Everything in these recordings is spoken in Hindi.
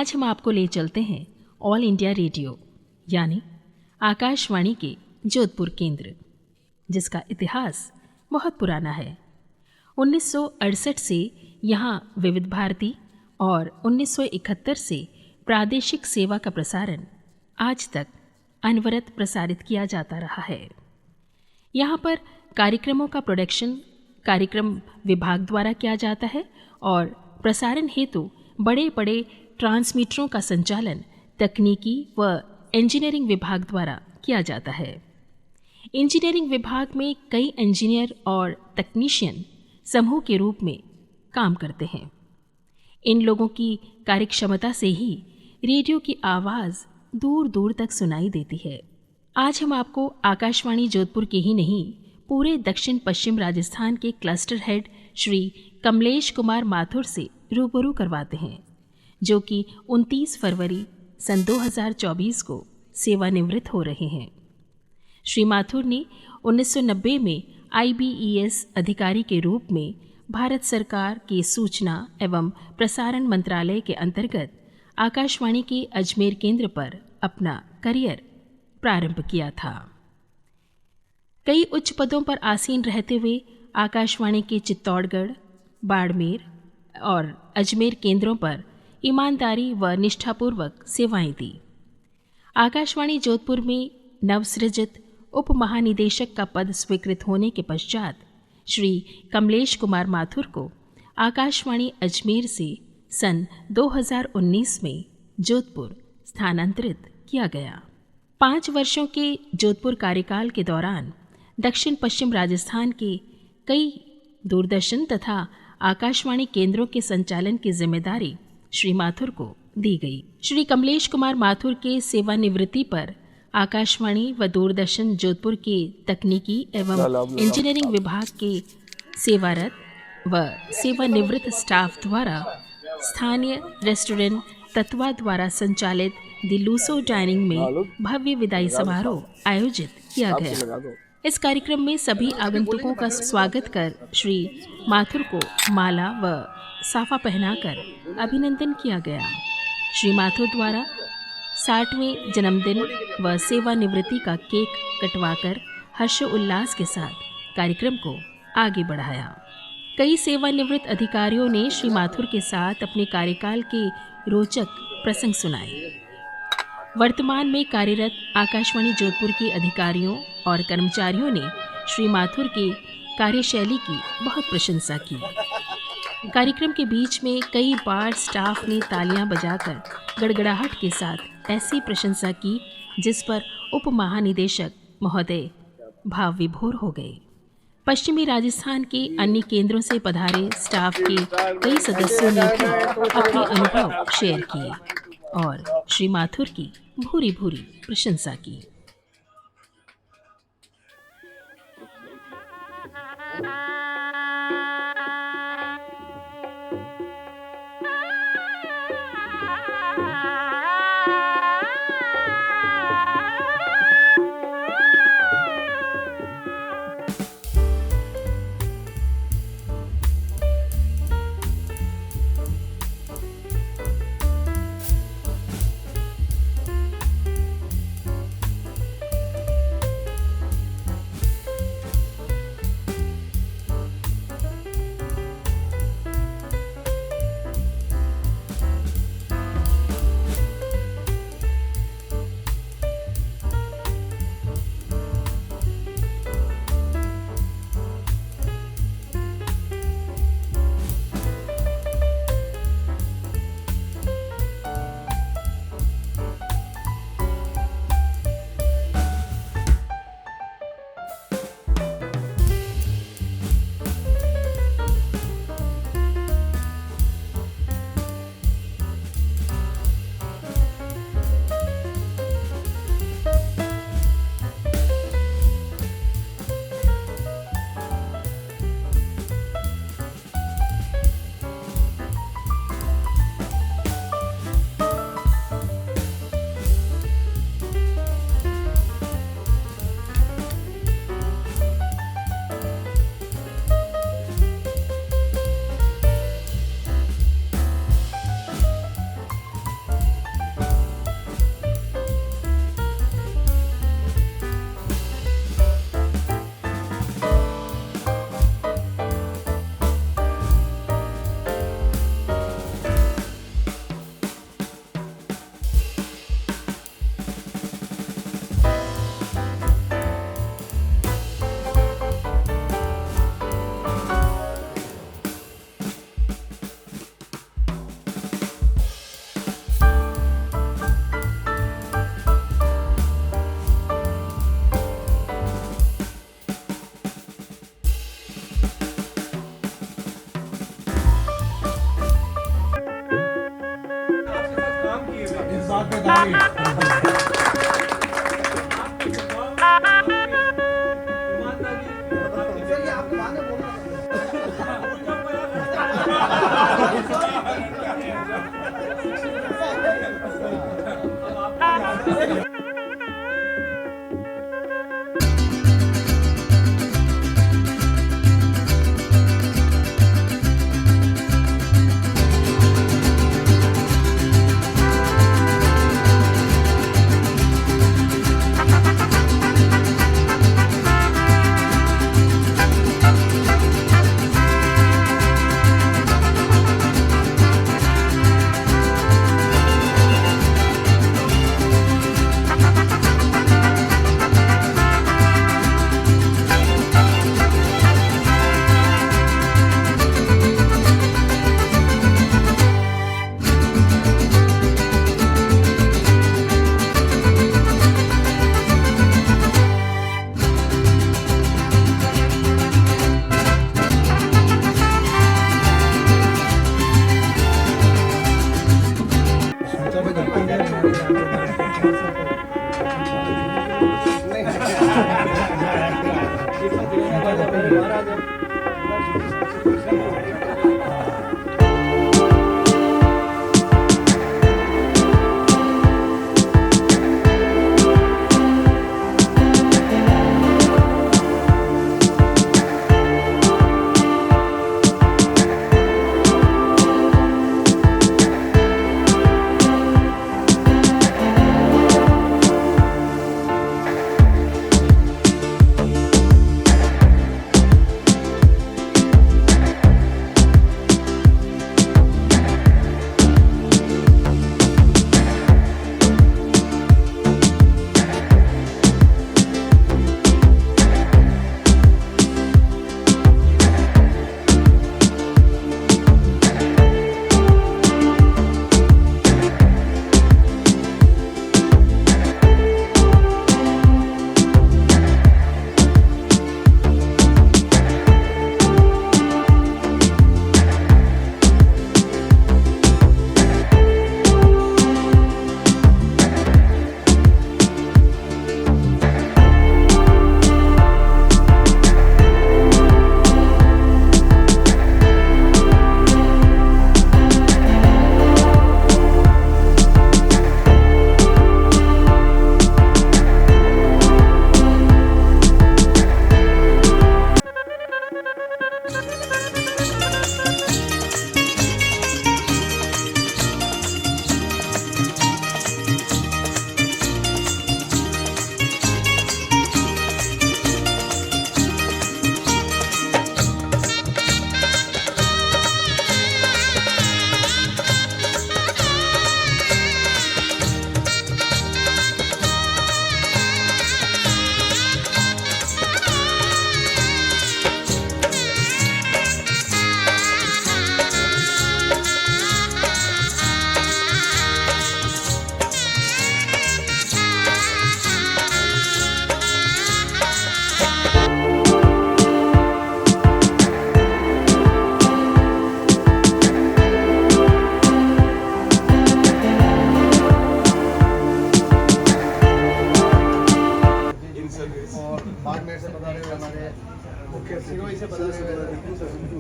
आज हम आपको ले चलते हैं ऑल इंडिया रेडियो यानी आकाशवाणी के जोधपुर केंद्र, जिसका इतिहास बहुत पुराना है। 1968 से यहाँ विविध भारती और 1971 से प्रादेशिक सेवा का प्रसारण आज तक अनवरत प्रसारित किया जाता रहा है। यहाँ पर कार्यक्रमों का प्रोडक्शन कार्यक्रम विभाग द्वारा किया जाता है और प्रसारण हेतु बड़े बड़े ट्रांसमीटरों का संचालन तकनीकी व इंजीनियरिंग विभाग द्वारा किया जाता है। इंजीनियरिंग विभाग में कई इंजीनियर और तकनीशियन समूह के रूप में काम करते हैं। इन लोगों की कार्यक्षमता से ही रेडियो की आवाज़ दूर दूर तक सुनाई देती है। आज हम आपको आकाशवाणी जोधपुर के ही नहीं, पूरे दक्षिण पश्चिम राजस्थान के क्लस्टर हेड श्री कमलेश कुमार माथुर से रूबरू करवाते हैं, जो कि 29 फरवरी सन 2024 को सेवानिवृत्त हो रहे हैं। श्री माथुर ने 1990 में IBES अधिकारी के रूप में भारत सरकार के सूचना एवं प्रसारण मंत्रालय के अंतर्गत आकाशवाणी के अजमेर केंद्र पर अपना करियर प्रारंभ किया था। कई उच्च पदों पर आसीन रहते हुए आकाशवाणी के चित्तौड़गढ़, बाड़मेर और अजमेर केंद्रों पर ईमानदारी व निष्ठापूर्वक सेवाएं दी। आकाशवाणी जोधपुर में नवसृजित उप महानिदेशक का पद स्वीकृत होने के पश्चात श्री कमलेश कुमार माथुर को आकाशवाणी अजमेर से सन 2019 में जोधपुर स्थानांतरित किया गया। 5 वर्षों के जोधपुर कार्यकाल के दौरान दक्षिण पश्चिम राजस्थान के कई दूरदर्शन तथा आकाशवाणी केंद्रों के संचालन की जिम्मेदारी श्री माथुर को दी गई। श्री कमलेश कुमार माथुर के सेवानिवृत्ति पर आकाशवाणी व दूरदर्शन जोधपुर के तकनीकी एवं इंजीनियरिंग विभाग के सेवारत व सेवानिवृत्त स्टाफ द्वारा स्थानीय रेस्टोरेंट तत्वा द्वारा संचालित द लूसो डाइनिंग में भव्य विदाई समारोह आयोजित किया गया। इस कार्यक्रम में सभी आगंतुकों का स्वागत कर श्री माथुर को माला व साफा पहनाकर अभिनंदन किया गया। श्री माथुर द्वारा 60वें जन्मदिन व सेवानिवृत्ति का केक कटवाकर हर्षोल्लास के साथ कार्यक्रम को आगे बढ़ाया। कई सेवानिवृत्त अधिकारियों ने श्री माथुर के साथ अपने कार्यकाल के रोचक प्रसंग सुनाए। वर्तमान में कार्यरत आकाशवाणी जोधपुर के अधिकारियों और कर्मचारियों ने श्री माथुर की कार्यशैली की बहुत प्रशंसा की। कार्यक्रम के बीच में कई बार स्टाफ ने तालियां बजाकर गड़गड़ाहट के साथ ऐसी प्रशंसा की जिस पर उप महानिदेशक महोदय भाव विभोर हो गए। पश्चिमी राजस्थान के अन्य केंद्रों से पधारे स्टाफ के कई सदस्यों ने भी अपने अनुभव शेयर किए और श्री माथुर की भूरी भूरी प्रशंसा की।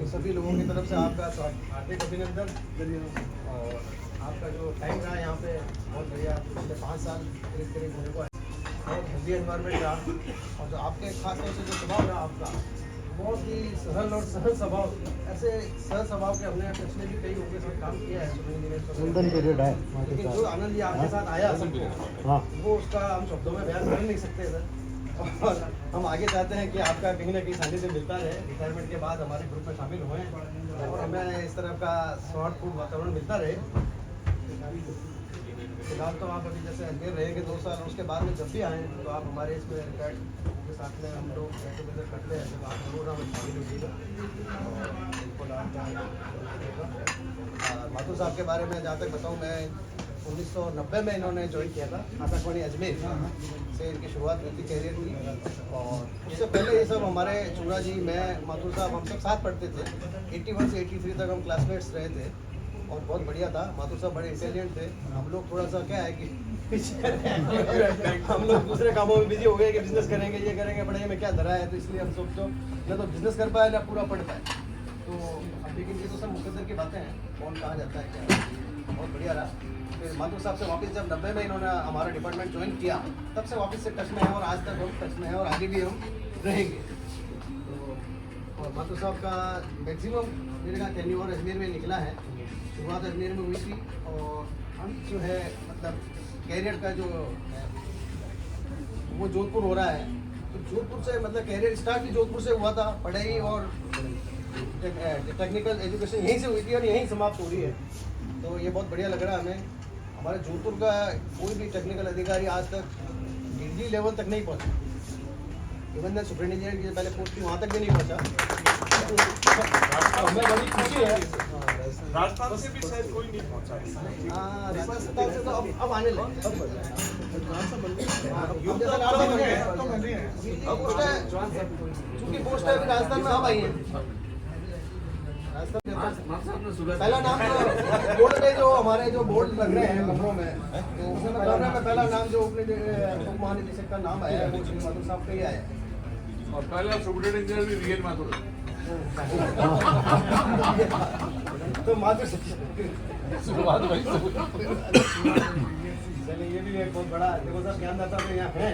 सभी लोगों की तरफ से आपका हार्दिक अभिनंदन। और आपका जो टाइम रहा यहाँ पे बहुत बढ़िया, पिछले 5 साल करीब होने को है, बहुत हेल्दी एनवायरनमेंट रहा। और जो आपके खास तौर से जो स्वभाव रहा आपका, बहुत ही सरल और सहज स्वभाव, ऐसे सहज स्वभाव के हमने पिछले भी कई लोगों के साथ काम किया है पीरियड है, लेकिन जो आनंद ये आपके साथ आया सबको, वो उसका हम शब्दों में बयान कर नहीं सकते सर। और हम आगे चाहते हैं कि आपका कहीं ना कहीं सानिध्य मिलता रहे, रिटायरमेंट के बाद हमारे ग्रुप में शामिल हुए और हमें इस तरह का सौहार्दपूर्ण वातावरण मिलता रहे। फिलहाल तो आप अभी जैसे अजमेर रहेंगे 2 साल, उसके बाद में जब भी आएँ तो आप हमारे इसमें रिटायर्ड के साथ में हम लोग गेट टुगेदर करते हैं, जब आप जरूर हमें शामिल होइएगा और बिल्कुल आपका। माथुर साहब के बारे में जहाँ तक बताऊँ, मैं 1990 में इन्होंने ज्वाइन किया था आकाशवाणी अजमेर से, इनकी शुरुआत हुई थी कैरियर की। और उससे पहले ये सब हमारे चूड़ा जी, मैं, माथुर साहब, हम सब साथ पढ़ते थे। 81 से 83 तक हम क्लासमेट्स रहे थे और बहुत बढ़िया था। माथुर साहब बड़े इंटेलिजेंट थे। हम लोग थोड़ा सा क्या है कि हम लोग दूसरे कामों में बिजी हो गए कि बिजनेस करेंगे, ये करेंगे, पढ़ाई में क्या धरा है, तो इसलिए हम सोचो ना तो बिजनेस कर पाए ना पूरा पढ़ पाए। तो अब लेकिन ये तो सब मुकद्दर की बातें हैं, कौन कहाँ जाता है क्या। बहुत बढ़िया रहा। फिर माधुर साहब से वापस जब 90 में इन्होंने हमारा डिपार्टमेंट ज्वाइन किया, तब से वापस से टच में है और आज तक हम टच में है और आगे भी हम रहेंगे। तो और माधुर साहब का मैक्सिमम मेरे यहाँ टेन्योर अजमेर में निकला है। शुरुआत अजमेर में हुई थी और हम जो है मतलब कैरियर का जो है वो जोधपुर हो रहा है। तो जोधपुर से मतलब कैरियर स्टार्ट भी जोधपुर से हुआ था, पढ़ाई और टेक्निकल एजुकेशन यहीं से हुई थी और यहीं समाप्त हो रही है। तो ये बहुत बढ़िया लग रहा है हमें। हमारे जोधपुर का कोई भी टेक्निकल अधिकारी आज तक डिग्री लेवल तक नहीं पहुँचा, इवन द सुपरिटेंडेंट की पहले पोस्ट थी वहाँ तक भी नहीं पहुँचा। हमें बड़ी खुशी है। राजस्थान से भी शायद कोई नहीं पहुंचा है। हाँ, राजस्थान से तो अब आने लगे। चूंकि पोस्ट है अभी राजस्थान में अब आई है। पहला नाम तो बोर्ड में जो हमारे जो बोर्ड लग रहे हैं कमरों में, तो उसमें पहला नाम जो उप महानिदेशक का नाम आया है वो श्री माधुर साहब का ही आया है। और पहला सुपरिटेंडेंट इंजीनियर भी वीएन माथुर। तो माधुर शुरुआत वही से। चलिए ये भी एक बहुत बड़ा देखो सर ज्ञानदाता तो यहाँ है।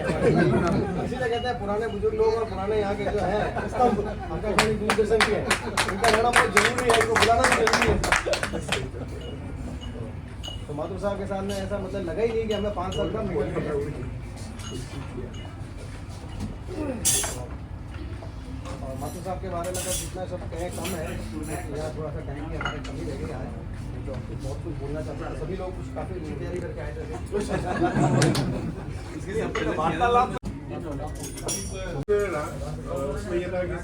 इसीलिए कहते हैं पुराने बुजुर्ग लोग और पुराने यहाँ के जो है आकाशवाणी दूरदर्शन की है, उनका रहना बहुत जरूरी है, इनको बुलाना भी जरूरी है। तो माधुर साहब के साथ में ऐसा मतलब लगा ही नहीं कि हमें 5 साल कम निकल गया। और माधुर साहब के बारे में तो जितना सब कहें कम है, यहाँ थोड़ा सा टाइम की हमारी कमी रह गई आज। तो बहुत कुछ बोलना चाहते हैं, सभी लोग कुछ काफ़ी तैयारी करके आए थे। उसमें ये था कि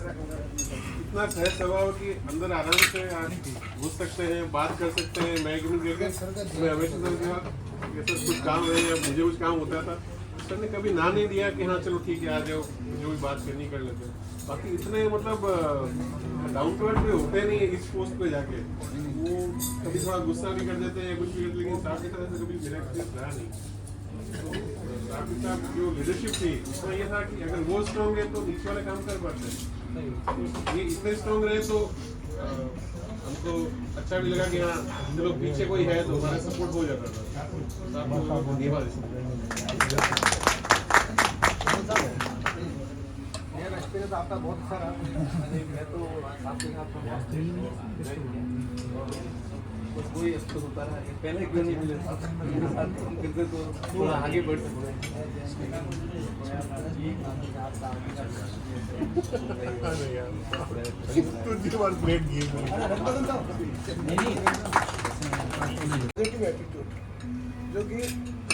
इतना सहज स्वभाव कि अंदर आराम से घुस सकते हैं, बात कर सकते हैं। मैं हमेशा सर के साथ कुछ काम है या मुझे कुछ काम होता था, सर ने कभी ना नहीं दिया कि हाँ चलो ठीक है आ जाओ, जो भी बात करनी कर लेते हैं। बाकी इतने मतलब डाउन टू अर्थ पे होते नहीं इस पोस्ट पे जाके, वो कभी थोड़ा गुस्सा भी कर देते हैं या कुछ भी करते, लेकिन साहब की तरह से कभी मेरा एक्सपीरियंस रहा नहीं। तो साहब के साथ जो लीडरशिप थी उसमें ये था कि अगर वो स्ट्रॉन्ग है तो नीचे वाले काम कर पाते हैं। ये इतने स्ट्रॉन्ग रहे तो हमको अच्छा भी लगा कि हाँ चलो पीछे कोई है तो हमारा सपोर्ट हो जाता था। धन्यवाद। मेरा एक्सपीरियंस आपका बहुत अच्छा रहा। मैं तो आपके यहाँ बस वही एक्सप्रेस होता रहा है। पहले क्यों नहीं मिले साथ करते तो थोड़ा आगे बढ़ सकते। जो कि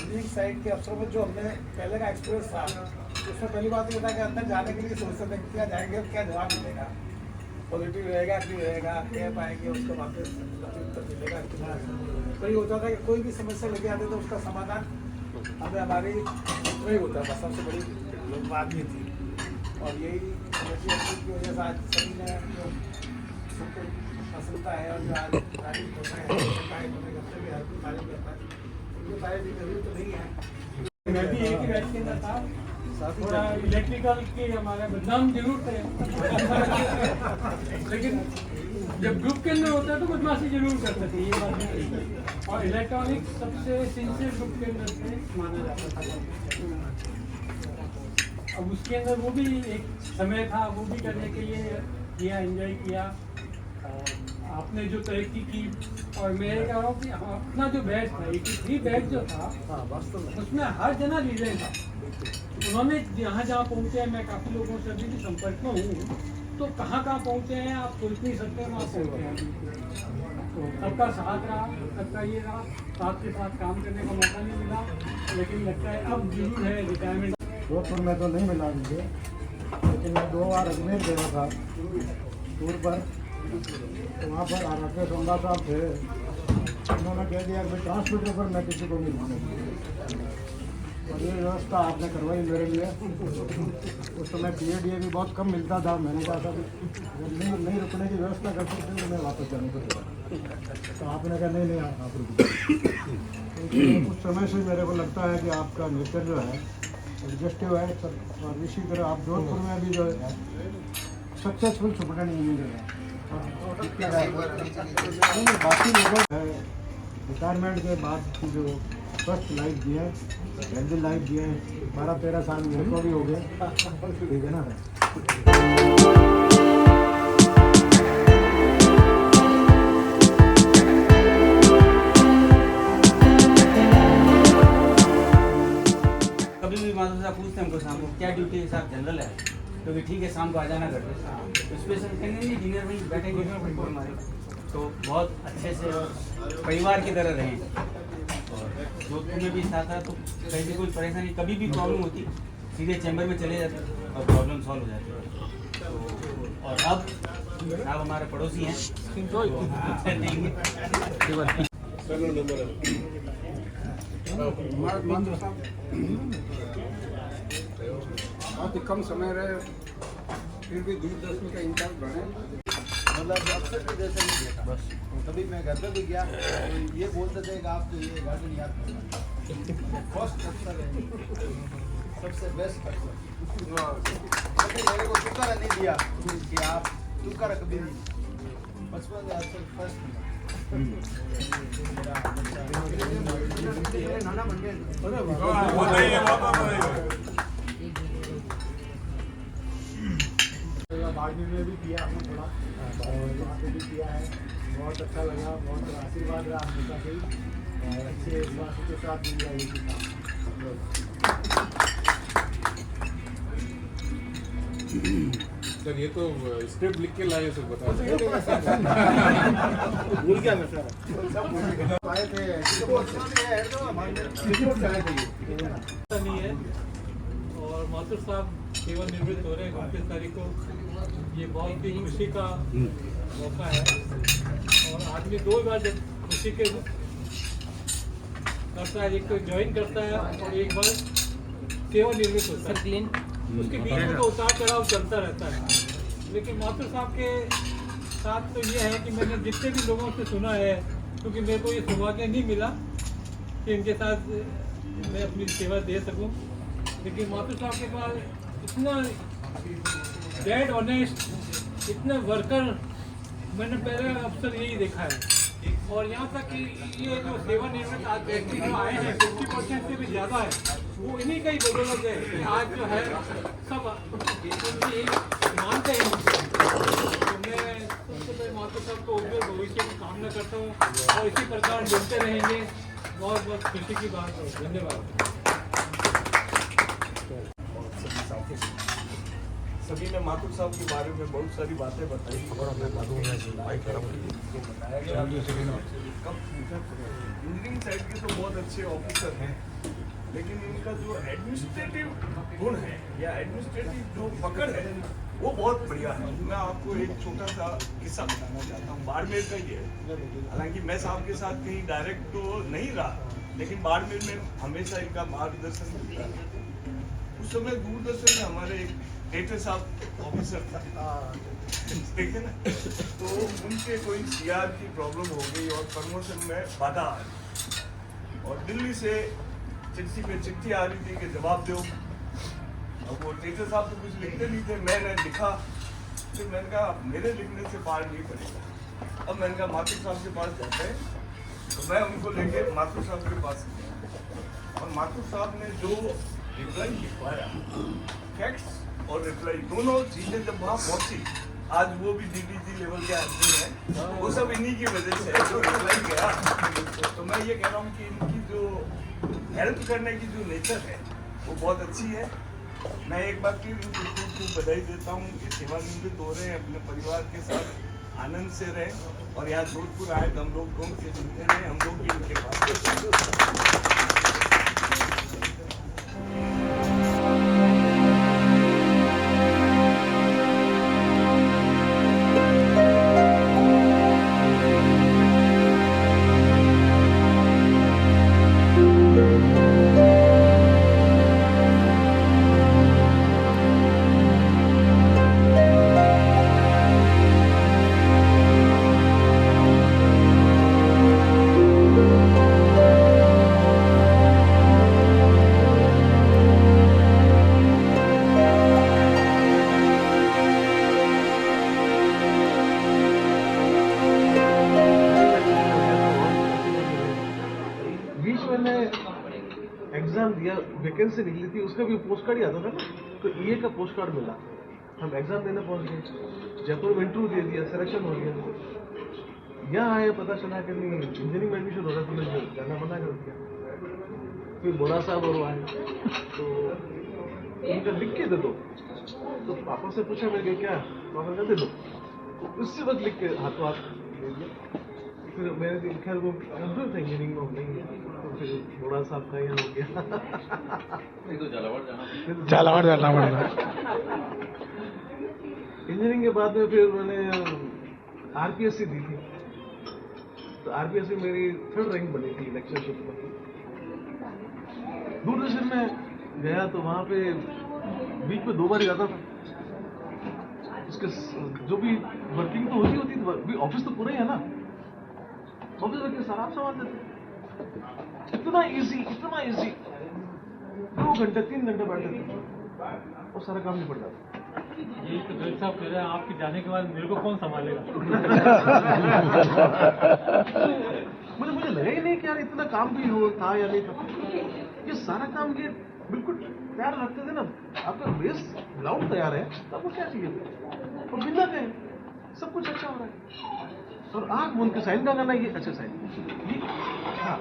लीग साइड के अफसरों में जो हमने पहले का एक्सपीरियंस था, उसमें पहली बात ये था कि अंदर जाने के लिए सोचते थे क्या जाएंगे क्या जवाब मिलेगा, पॉजिटिव रहेगा कि रहेगा, कह पाएंगे उसको वापस उत्तर मिलेगा। तो ये होता था कि कोई भी समस्या लेके आते तो उसका समाधान हमें हमारी वही होता था। सबसे बड़ी बात ये थी और यही की वजह से आज सभी ने जो सबको पसंदता है और जो आज तारीफ होता है घर से भी हर कोई तारीफ करता है, उनके बारे में जरूरी तो नहीं है। मैं भी एक ही बैच के अंदर था, थोड़ा इलेक्ट्रिकल के हमारे बदनाम जरूर थे लेकिन जब ग्रुप के अंदर होता है तो बदमाशी जरूर करते थे, ये बात नहीं। और इलेक्ट्रॉनिक सबसे सिंसियर ग्रुप के अंदर से माना जाता था। अब उसके अंदर वो भी एक समय था, वो भी करने के लिए किया, एंजॉय किया। आपने जो तरक्की की और मैं कह रहा हूँ कि अपना जो बैच था 83 बैच जो था उसमें हर जना लीडर था। उन्होंने जहाँ जहाँ पहुँचे हैं, मैं काफ़ी लोगों से अभी भी संपर्क में हूँ, तो कहाँ कहाँ पहुँचे हैं आप सोच नहीं सकते वहाँ पहुँचे हैं। तो सबका साथ रहा, सबका ये रहा, साथ के साथ काम करने का मौका नहीं मिला, लेकिन लगता है अब जरूर है रिटायरमेंट। जोधपुर में तो नहीं मिला मुझे, लेकिन मैं 2 बार अजमेर गया था टूर पर। तो वहाँ पर आरके सोमदा साहब थे, उन्होंने कह दिया कि ट्रांसमीटर पर मैं किसी को नहीं मिलूँगा। और ये व्यवस्था आपने करवाई मेरे लिए। उस समय PADA भी बहुत कम मिलता था। मैंने कहा था कि अगर नहीं रुकने की व्यवस्था कर सकते तो मैं वापस जाने को तैयार। तो आपने कहा नहीं आप रुक। तो उस समय से मेरे को लगता है कि आपका नेचर जो है एडजस्टिव है सब। और इसी तरह आप जोधपुर में भी जो है सक्सेसफुल सुपरिटेंडेंट इंजीनियर है। बाकी लोगों है रिटायरमेंट के बाद की जो फर्स्ट लाइफ दी है, हेल्दी लाइफ दी है, 12-13 साल मेरे को भी हो गए, ठीक है ना। कभी भी माधव साहब पूछते हैं हमको शाम को क्या ड्यूटी है, साहब जनरल है, क्योंकि ठीक है शाम को आ जाना घर पे। तो स्पेशल कहेंगे नहीं डिनर में बैठेंगे हमारे, तो बहुत अच्छे से और परिवार की तरह रहें। और जोधपुर में भी साथ था तो कहीं भी कोई परेशानी कभी भी प्रॉब्लम होती सीधे चैम्बर में चले जाते और प्रॉब्लम सॉल्व हो जाती। तो और अब साहब हमारे पड़ोसी हैं बहुत ही कम समय रहे, फिर भी दूरदर्शन का इंचार्ज बने। मतलब अक्सर भी जैसे नहीं देखा। बस कभी मैं घर पे भी गया तो ये बोलते थे कि आप तो ये गार्डन याद करना फर्स्ट अक्सर है, सबसे बेस्ट अक्सर। कभी मेरे को तुक्का नहीं दिया कि आप तुक्का कभी नहीं। बचपन में अक्सर फर्स्ट नाना मंडे बागनी में भी किया हमने थोड़ा, और वहाँ पे भी किया है। बहुत अच्छा लगा, बहुत आशीर्वाद रहा हमेशा से ही, और अच्छे विश्वास के साथ मिल रहा है सर। ये तो स्क्रिप्ट लिख के लाए सर, बता भूल गया मैं सर। आए थे नहीं है। और माथुर साहब सेवानिवृत्त हो रहे हैं 29 तारीख को। ये बहुत ही खुशी का मौका है और आदमी दो बार जब खुशी के करता है, एक तो ज्वाइन करता है और एक बार सेवानिवृत्त होता है। उसके बीच में तो उतार चढ़ाव चलता रहता है। लेकिन माथुर साहब के साथ तो ये है कि मैंने जितने भी लोगों से सुना है, क्योंकि मेरे को ये सौभाग्य नहीं मिला कि इनके साथ मैं अपनी सेवा दे सकूं, लेकिन माथुर साहब के पास इतना डेड ऑनेस्ट, इतने वर्कर मैंने पहले अक्सर यही देखा है। और यहाँ तक कि ये जो सेवानिवृत्त आज व्यक्ति जो आए हैं 50% से भी ज़्यादा है, वो इन्हीं का ही बदौलत है कि आज जो है सब उनकी मानते हैं। तो मैं सबसे पहले माथुर साहब को उज्जवल भविष्य की कामना करता हूँ और इसी प्रकार मिलते रहेंगे। बहुत बहुत खुशी की बात है। धन्यवाद। सभी ने माथुर साहब के बारे में बहुत सारी बातें बताई और हमें बताया गया। इंजीनियरिंग साइड के तो बहुत अच्छे ऑफिसर हैं, लेकिन इनका जो एडमिनिस्ट्रेटिव गुण है या एडमिनिस्ट्रेटिव जो पकड़ है वो बहुत बढ़िया है। मैं आपको एक छोटा सा किस्सा बताना चाहता हूँ, बाड़मेर का ही है। हालांकि मैं साहब के साथ कहीं डायरेक्ट तो नहीं रहा, लेकिन बाड़मेर में हमेशा इनका मार्गदर्शन मिलता है। उस समय दूरदर्शन में हमारे एक टेटे साहब ऑफिसर था, ठीक है ना, तो उनके कोई CR की प्रॉब्लम हो गई और प्रमोशन में बाधा आ गई और दिल्ली से चिट्ठी पे चिट्ठी आ रही थी कि जवाब दो। अब वो टेटे साहब तो कुछ लिखते नहीं थे, मैंने लिखा, फिर मैंने कहा मेरे लिखने से पार नहीं पड़ेगा। अब मैंने कहा माथुर साहब के पास जाते हैं, तो मैं उनको लेके माथुर साहब के पास गया और माथुर साहब ने जो रिप्लाई लिखवाया, फैक्ट्स और रिप्लाई दोनों चीजें जब वहाँ पहुंची, आज वो भी DDG लेवल के आदमी हैं, वो सब इन्हीं की वजह से जो रिप्लाई गया। तो मैं ये कह रहा हूँ कि इनकी जो हेल्प करने की जो नेचर है वो बहुत अच्छी है। मैं एक बार फिर इनको खूब बधाई देता हूँ कि सेवानिवृत्त हो रहे हैं, अपने परिवार के साथ आनंद से रहें और यहाँ जोधपुर आए तो हम लोग घूम के मिलते हैं, हम लोग भी इनके पास एग्ज़ाम दिया, वैकेंसी निकली थी, उसका भी पोस्ट कार्ड ही आता था ना, तो ईए का पोस्ट कार्ड मिला, हम एग्ज़ाम देने पहुंच गए, जयपुर में इंटरव्यू दे दिया, सिलेक्शन हो गया। यहाँ आए पता चला कि नहीं इंजीनियरिंग में एडमिशन हो रहा, तो मैंने जाना मना कर दिया। फिर बोला साहब और आए तो उनका लिख के दे दो, तो पापा से पूछा मैंने क्या, पापा ने दे दो, तो उसी वक्त लिख के हाथों हाथ दे दिया। फिर मैंने खैर वो कंफ्यूज था इंजीनियरिंग में नहीं है, तो फिर बोड़ा साहब का यहाँ हो गया। झालावाड़ जाना पड़ेगा। इंजीनियरिंग के बाद में फिर मैंने आरपीएससी दी थी, तो आरपीएससी मेरी 3rd रैंक बनी थी लेक्चरशिप में। दूरदर्शन में गया तो वहाँ पे वीक में 2 बार जाता था, उसके जो भी वर्किंग तो होती थी, ऑफिस तो पूरा ही है ना, ऑफिस में सारा आप संभाल देते, इतना इजी 2 घंटे 3 घंटे बैठे थे और सारा काम निपट जाता। यही तो भाई साहब कह रहे हैं, आपके जाने के बाद मेरे को कौन संभालेगा? मुझे लगा ही नहीं कि यार इतना काम भी हो था या नहीं था। ये सारा काम ये बिल्कुल तैयार रखते थे ना, आपका बेस ग्राउंड तैयार है, आपको क्या चाहिए, और बिना कहे सब कुछ अच्छा हो रहा है। और आँख मूंद के साइन का करना, ये अच्छा साइन, हाँ,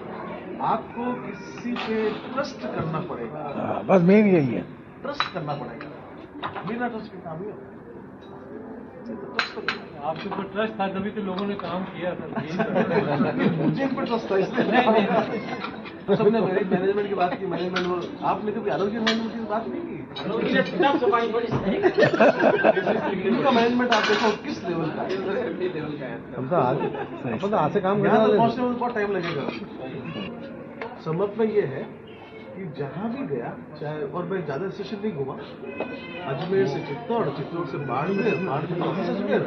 आपको किसी पे ट्रस्ट करना पड़ेगा, बस मेन यही है, ट्रस्ट करना पड़ेगा, बिना ट्रस्ट के काम नहीं होगा। आपके ऊपर ट्रस्ट था तभी तो लोगों ने काम किया था। मुझे इन पर ट्रस्ट था इसलिए सबने मैनेजमेंट की बात की, मैनेजमेंट, आपने कभी आरोग्य मैनेजमेंट की बात नहीं की? इनका मैनेजमेंट आप देखो किस लेवल का है, हम तो आज से काम यहाँ तो पहुँचने में बहुत टाइम लगेगा। समझ में ये है कि जहाँ भी गया, चाहे, और मैं ज़्यादा स्टेशन नहीं घूमा, अजमेर से चित्तौड़, चित्तौड़ से बाड़मेर, बाड़मेर से अजमेर,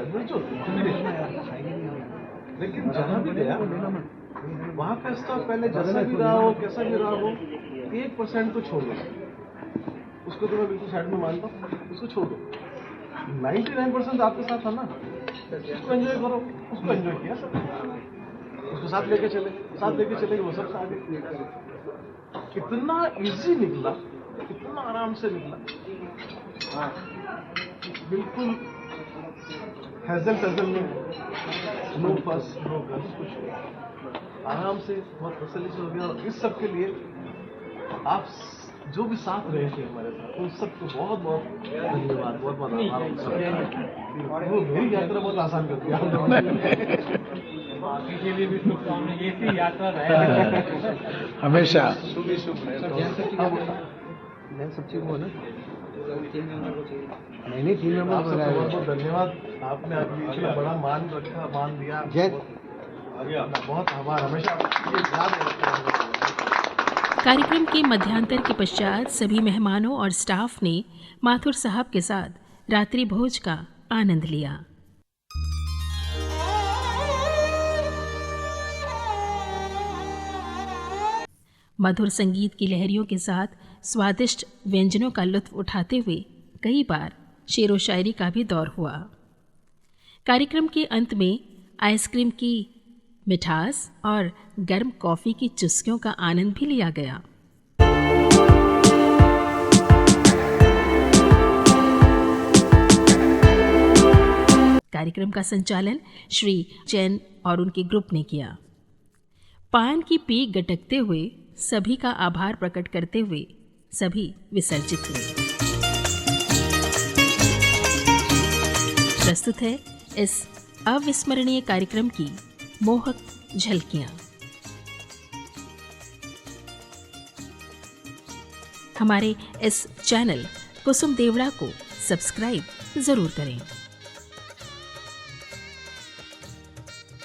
लेकिन जहाँ भी गया वहाँ का स्टाफ पहले जैसा भी रहा हो, कैसा भी रहा हो, 1% तो छोड़ दो, उसको तो मैं बिल्कुल साइड में मानता हूँ, उसको छोड़ दो। 99% आपके साथ था ना, उसको एंजॉय करो, उसको एंजॉय किया सब, उसको साथ लेके चले वो सब साथ कितना इजी निकला, कितना आराम से निकला, बिल्कुल हैजल में, नो फस नो गस, कुछ आराम से, बहुत तसल्ली से हो गया। और इस सब के लिए आप जो भी साथ रहे थे हमारे साथ, उन सबको बहुत बहुत धन्यवाद, बहुत बहुत आभार। वो मेरी यात्रा बहुत आसान कर दिया बाकी के लिए भी शुभकामनाएं, ये भी यात्रा रहे हमेशा। शुभ सब चीज हो ना, नहीं 3 नंबर आप सबको बहुत बहुत धन्यवाद, आपने अभी इतना बड़ा मान रखा, मान दिया, बहुत आभार, हमेशा ये याद रखना। कार्यक्रम के मध्यांतर के पश्चात सभी मेहमानों और स्टाफ ने माथुर साहब के साथ रात्रि भोज का आनंद लिया। मधुर संगीत की लहरियों के साथ स्वादिष्ट व्यंजनों का लुत्फ उठाते हुए कई बार शेरो शायरी का भी दौर हुआ। कार्यक्रम के अंत में आइसक्रीम की मिठास और गर्म कॉफ़ी की चुस्कियों का आनंद भी लिया गया। कार्यक्रम का संचालन श्री जैन और उनके ग्रुप ने किया। पान की पीक गटकते हुए सभी का आभार प्रकट करते हुए सभी विसर्जित हुए। प्रस्तुत है इस अविस्मरणीय कार्यक्रम की मोहक झलकियां। हमारे इस चैनल कुसुम देवड़ा को सब्सक्राइब जरूर करें।